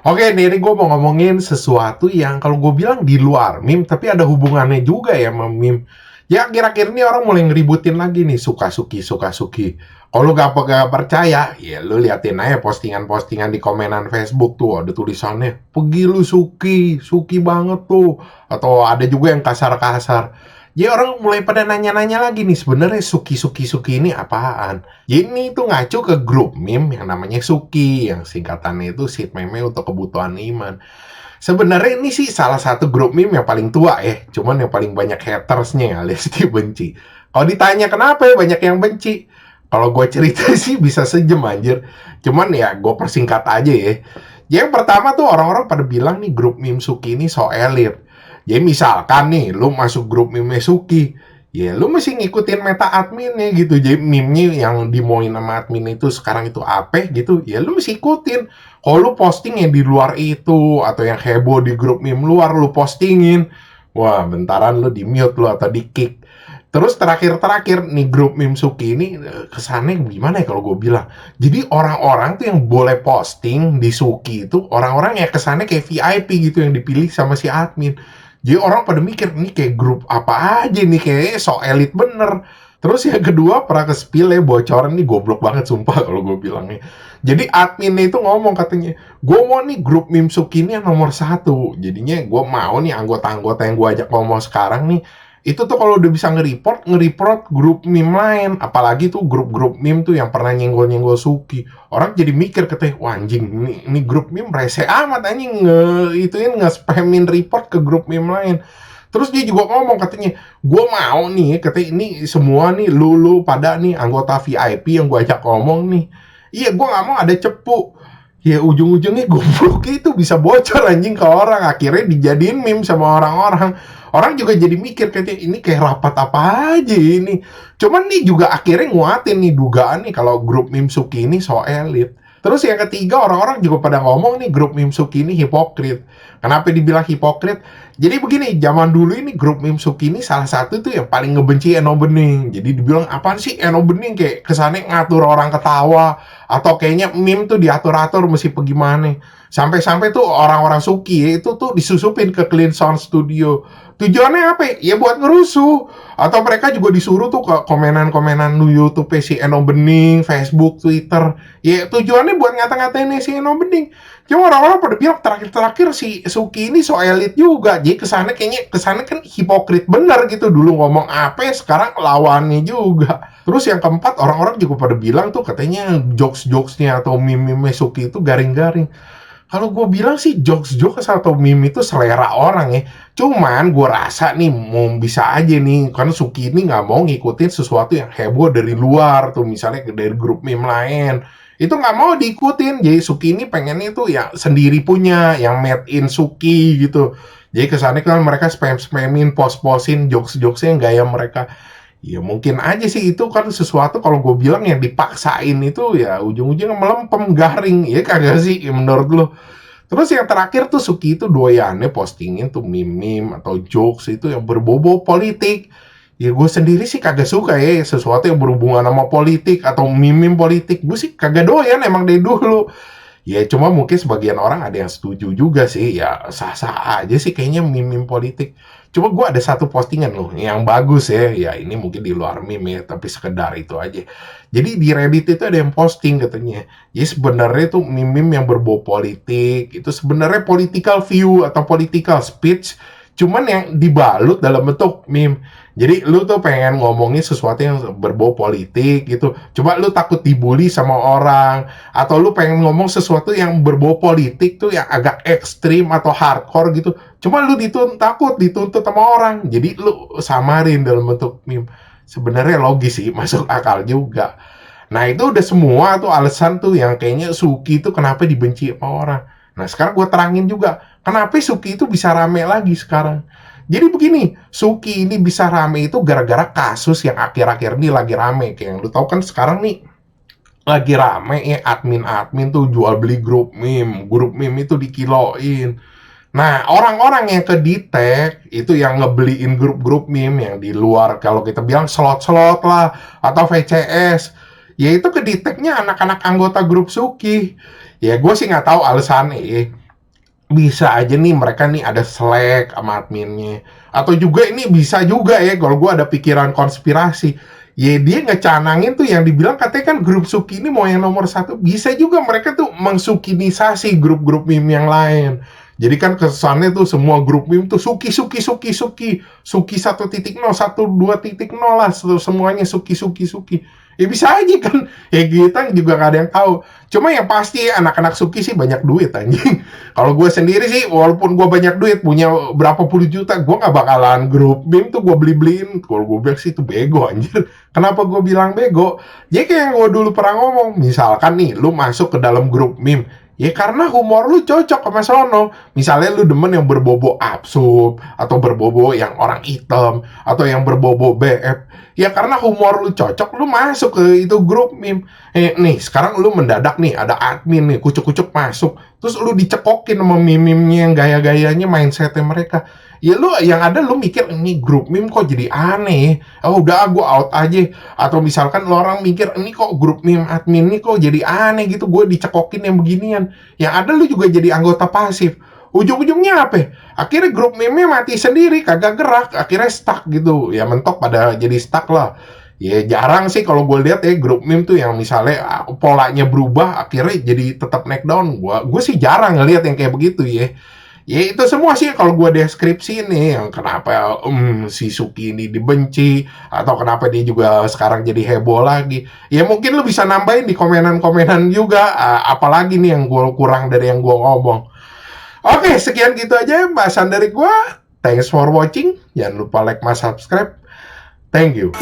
Oke, nih ini gue mau ngomongin sesuatu yang kalau gue bilang di luar meme, tapi ada hubungannya juga ya sama meme. Ya, akhir-akhir ini orang mulai ngeributin lagi nih, suka-suki, suka-suki. Kalau lu gak percaya, ya lu liatin aja postingan-postingan di komenan Facebook tuh, ada tulisannya, pergi lu Suki, Suki banget tuh. Atau ada juga yang kasar-kasar. Jadi orang mulai pada nanya-nanya lagi nih, sebenarnya Suki ini apaan? Jadi ini tuh ngacu ke grup meme yang namanya Suki, yang singkatannya itu seed meme untuk kebutuhan iman. Sebenarnya ini sih salah satu grup meme yang paling tua ya, cuman yang paling banyak hatersnya alias dibenci. Kalau ditanya kenapa ya banyak yang benci, kalau gue cerita sih bisa sejam anjir. Cuman ya gue persingkat aja ya. Yang pertama tuh orang-orang pada bilang nih grup meme Suki ini so elit. Jadi misalkan nih lu masuk grup meme Suki, ya lu mesti ngikutin meta adminnya gitu. Jadi meme-nya yang dimauin sama admin itu sekarang itu apa gitu, ya lu mesti ikutin. Kalau lu posting yang di luar itu atau yang heboh di grup meme luar lu postingin, wah bentaran lu di mute lu atau di kick. Terus terakhir-terakhir nih grup meme Suki ini kesannya gimana ya kalau gue bilang. Jadi orang-orang tuh yang boleh posting di Suki itu orang-orang yang kesannya kayak VIP gitu yang dipilih sama si admin. Jadi orang pada mikir ini kayak grup apa aja nih, kayak so elit bener. Terus yang kedua pernah ke-spill ya, bocoran nih goblok banget sumpah kalau gue bilangnya. Jadi adminnya itu ngomong katanya, gue mau nih grup meme Suki ini yang nomor satu. Jadinya gue mau nih anggota-anggota yang gue ajak ngomong sekarang nih, itu tuh kalau udah bisa nge-report grup meme lain. Apalagi tuh grup-grup meme tuh yang pernah nyenggol-nyenggol Suki. Orang jadi mikir katanya, wah anjing, ini grup meme rese amat anjing, nge-spamin report ke grup meme lain. Terus dia juga ngomong katanya, gue mau nih, katanya ini semua nih, lu pada nih anggota VIP yang gue ajak ngomong nih. Iya, gue gak mau ada cepu. Ya ujung-ujungnya goblok itu bisa bocor anjing ke orang. Akhirnya dijadiin meme sama orang-orang. Orang juga jadi mikir katanya ini kayak rapat apa aja ini. Cuman nih juga akhirnya nguatin nih dugaan nih kalau grup meme Suki ini so elit. Terus yang ketiga orang-orang juga pada ngomong nih grup meme Suki ini hipokrit. Kenapa dibilang hipokrit? Jadi begini, zaman dulu ini grup meme Suki ini salah satu tuh yang paling ngebenci Eno Bening. Jadi dibilang apaan sih Eno Bening, kayak kesannya ngatur orang ketawa atau kayaknya meme tuh diatur-atur mesti bagaimana. Sampai-sampai tuh orang-orang Suki itu tuh disusupin ke Clean Sound Studio. Tujuannya apa? Ya buat ngerusuh. Atau mereka juga disuruh tuh ke komenan-komenan di YouTube si Eno Bening, Facebook, Twitter. Ya tujuannya buat ngata-ngatain si Eno Bening. Cuma orang-orang pada bilang terakhir-terakhir si Suki ini so elit juga. Jadi kesannya kan hipokrit bener gitu. Dulu ngomong apa, sekarang lawannya juga. Terus yang keempat, orang-orang juga pada bilang tuh katanya jokes-jokesnya atau meme-meme Suki itu garing-garing. Kalau gue bilang sih jokes-jokes atau meme itu selera orang ya. Cuman gue rasa nih mau bisa aja nih, karena Suki ini nggak mau ngikutin sesuatu yang heboh dari luar tuh, misalnya dari grup meme lain. Itu nggak mau diikutin. Jadi Suki ini pengen itu ya sendiri punya, yang made in Suki gitu. Jadi kesannya kan mereka spam-spamin, post-postin jokes-jokesnya yang gaya mereka. Ya mungkin aja sih itu kan sesuatu kalau gue bilang yang dipaksain itu ya ujung-ujungnya melempem, garing. Ya kagak sih menurut lo? Terus yang terakhir tuh Suki itu doyannya postingin tuh meme-meme atau jokes itu yang berbobot politik. Ya gue sendiri sih kagak suka ya sesuatu yang berhubungan sama politik atau meme politik. Gue sih kagak doyan emang dari dulu. Ya cuma mungkin sebagian orang ada yang setuju juga sih. Ya sah-sah aja sih kayaknya meme politik. Cuma gue ada satu postingan loh yang bagus ya. Ya ini mungkin di luar meme ya, tapi sekedar itu aja. Jadi di Reddit itu ada yang posting katanya. Jadi sebenarnya tuh meme yang berbau politik itu sebenarnya political view atau political speech, cuman yang dibalut dalam bentuk meme. Jadi lu tuh pengen ngomongin sesuatu yang berbau politik gitu, coba lu takut dibully sama orang, atau lu pengen ngomong sesuatu yang berbau politik tuh yang agak ekstrim atau hardcore gitu, cuma lu takut dituntut sama orang, jadi lu samarin dalam bentuk meme. Sebenarnya logis sih, masuk akal juga. Nah itu udah semua tuh alasan tuh yang kayaknya Suki itu kenapa dibenci sama orang. Nah sekarang gue terangin juga kenapa Suki itu bisa rame lagi sekarang. Jadi begini, Suki ini bisa rame itu gara-gara kasus yang akhir-akhir ini lagi rame. Kayak yang lu tahu kan sekarang nih lagi rame ya admin-admin tuh jual beli grup meme itu dikiloin. Nah, orang-orang yang kedetek itu yang ngebeliin grup-grup meme yang di luar, kalau kita bilang slot-slot lah atau VCS, ya itu kedeteknya anak-anak anggota grup Suki. Ya gue sih nggak tahu alasannya. bisa aja nih mereka nih ada Slack sama adminnya. Atau juga ini bisa juga ya kalau gue ada pikiran konspirasi. Ya dia ngecanangin tuh yang dibilang katanya kan grup Suki ini mau yang nomor satu. Bisa juga mereka tuh mengsukinisasi grup-grup meme yang lain. Jadi kan kesannya tuh semua grup meme tuh Suki, Suki, Suki, Suki. Suki 1.0, 1.2.0 lah. Semuanya Suki, Suki, Suki. Ya bisa aja kan. Ya kita juga gak ada yang tahu. Cuma yang pasti anak-anak Suki sih banyak duit anjing. Kalau gue sendiri sih, walaupun gue banyak duit, punya berapa puluh juta, gue gak bakalan grup meme tuh gue beli-beliin. Kalau gue bilang sih itu bego anjir. Kenapa gue bilang bego? Jadi kayak yang gue dulu pernah ngomong, misalkan nih, lu masuk ke dalam grup meme, ya karena humor lu cocok sama sono. Misalnya lu demen yang berbobo absurd, atau berbobo yang orang hitam, atau yang berbobo BF. Ya karena humor lu cocok, lu masuk ke itu grup meme. Nih, sekarang lu mendadak nih, ada admin nih, kucuk-kucuk masuk. Terus lu dicekokin sama meme-meme yang gaya-gayanya mindsetnya mereka. Ya lu yang ada lu mikir ini grup meme kok jadi aneh. Oh udah gue out aja. Atau misalkan lo orang mikir ini kok grup meme admin ini kok jadi aneh gitu, gue dicekokin yang beginian. Yang ada lu juga jadi anggota pasif. Ujung-ujungnya apa? Akhirnya grup meme-nya mati sendiri, kagak gerak, akhirnya stuck gitu. Ya mentok pada jadi stuck lah. Ya jarang sih kalau gue lihat ya grup meme tuh yang misalnya polanya berubah akhirnya jadi tetap naik down. Gue sih jarang ngelihat yang kayak begitu ya. Ya itu semua sih kalau gue deskripsi nih yang kenapa si Suki ini dibenci atau kenapa dia juga sekarang jadi heboh lagi. Ya mungkin lu bisa nambahin di komenan-komenan juga apalagi nih yang gue kurang dari yang gue ngomong. Oke, sekian gitu aja bahasan dari gue. Thanks for watching. Jangan lupa like, subscribe. Thank you.